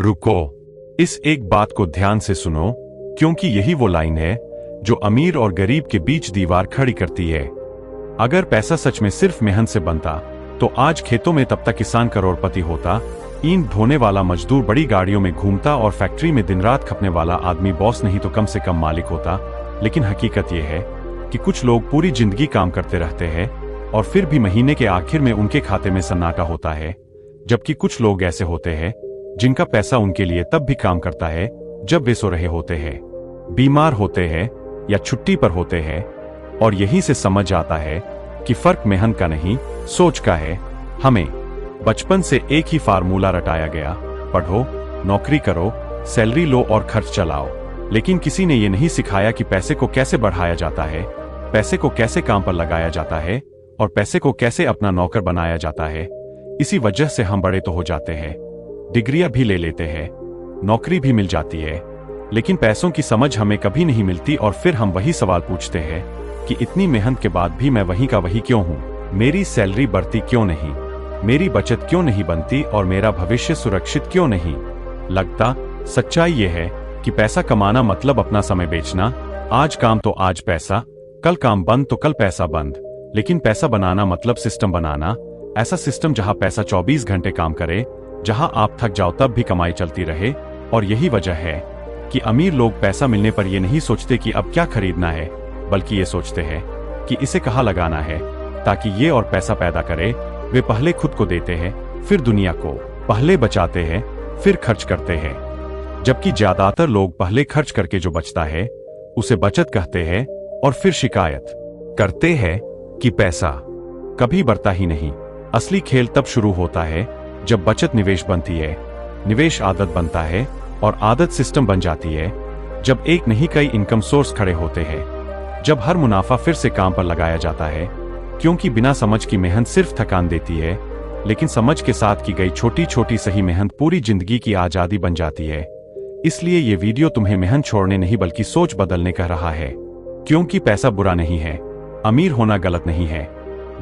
रुको, इस एक बात को ध्यान से सुनो, क्योंकि यही वो लाइन है जो अमीर और गरीब के बीच दीवार खड़ी करती है। अगर पैसा सच में सिर्फ मेहनत से बनता तो आज खेतों में तब तक किसान करोड़पति होता, ईंट ढोने वाला मजदूर बड़ी गाड़ियों में घूमता और फैक्ट्री में दिन रात खपने वाला आदमी बॉस नहीं तो कम से कम मालिक होता। लेकिन हकीकत यह है कि कुछ लोग पूरी जिंदगी काम करते रहते हैं और फिर भी महीने के आखिर में उनके खाते में सन्नाटा होता है, जबकि कुछ लोग ऐसे होते हैं जिनका पैसा उनके लिए तब भी काम करता है जब वे सो रहे होते हैं, बीमार होते हैं या छुट्टी पर होते हैं। और यहीं से समझ आता है कि फर्क मेहनत का नहीं, सोच का है। हमें बचपन से एक ही फार्मूला रटाया गया, पढ़ो, नौकरी करो, सैलरी लो और खर्च चलाओ। लेकिन किसी ने यह नहीं सिखाया कि पैसे को कैसे बढ़ाया जाता है, पैसे को कैसे काम पर लगाया जाता है और पैसे को कैसे अपना नौकर बनाया जाता है। इसी वजह से हम बड़े तो हो जाते हैं, डिग्रियां भी ले लेते हैं, नौकरी भी मिल जाती है, लेकिन पैसों की समझ हमें कभी नहीं मिलती। और फिर हम वही सवाल पूछते हैं कि इतनी मेहनत के बाद भी मैं वहीं का वही क्यों हूं? मेरी सैलरी बढ़ती क्यों नहीं? मेरी बचत क्यों नहीं बनती और मेरा भविष्य सुरक्षित क्यों नहीं लगता? सच्चाई यह है कि पैसा कमाना मतलब अपना समय बेचना। आज काम तो आज पैसा, कल काम बंद तो कल पैसा बंद। लेकिन पैसा बनाना मतलब सिस्टम बनाना, ऐसा सिस्टम जहां पैसा 24 घंटे काम करे, जहां आप थक जाओ तब भी कमाई चलती रहे। और यही वजह है कि अमीर लोग पैसा मिलने पर यह नहीं सोचते कि अब क्या खरीदना है, बल्कि ये सोचते हैं कि इसे कहाँ लगाना है ताकि ये और पैसा पैदा करे। वे पहले खुद को देते हैं, फिर दुनिया को, पहले बचाते हैं, फिर खर्च करते हैं। जबकि ज्यादातर लोग पहले खर्च करके जो बचता है उसे बचत कहते हैं और फिर शिकायत करते हैं कि पैसा कभी बढ़ता ही नहीं। असली खेल तब शुरू होता है जब बचत निवेश बनती है, निवेश आदत बनता है और आदत सिस्टम बन जाती है। जब एक नहीं कई इनकम सोर्स खड़े होते हैं, जब हर मुनाफा फिर से काम पर लगाया जाता है, क्योंकि बिना समझ की मेहनत सिर्फ थकान देती है, लेकिन समझ के साथ की गई छोटी छोटी सही मेहनत पूरी जिंदगी की आजादी बन जाती है। इसलिए ये वीडियो तुम्हें मेहनत छोड़ने नहीं बल्कि सोच बदलने कह रहा है। क्योंकि पैसा बुरा नहीं है, अमीर होना गलत नहीं है।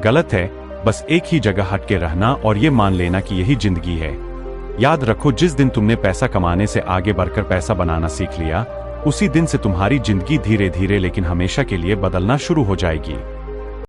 गलत है बस एक ही जगह हट के रहना और ये मान लेना कि यही जिंदगी है। याद रखो, जिस दिन तुमने पैसा कमाने से आगे बढ़कर पैसा बनाना सीख लिया, उसी दिन से तुम्हारी जिंदगी धीरे धीरे लेकिन हमेशा के लिए बदलना शुरू हो जाएगी।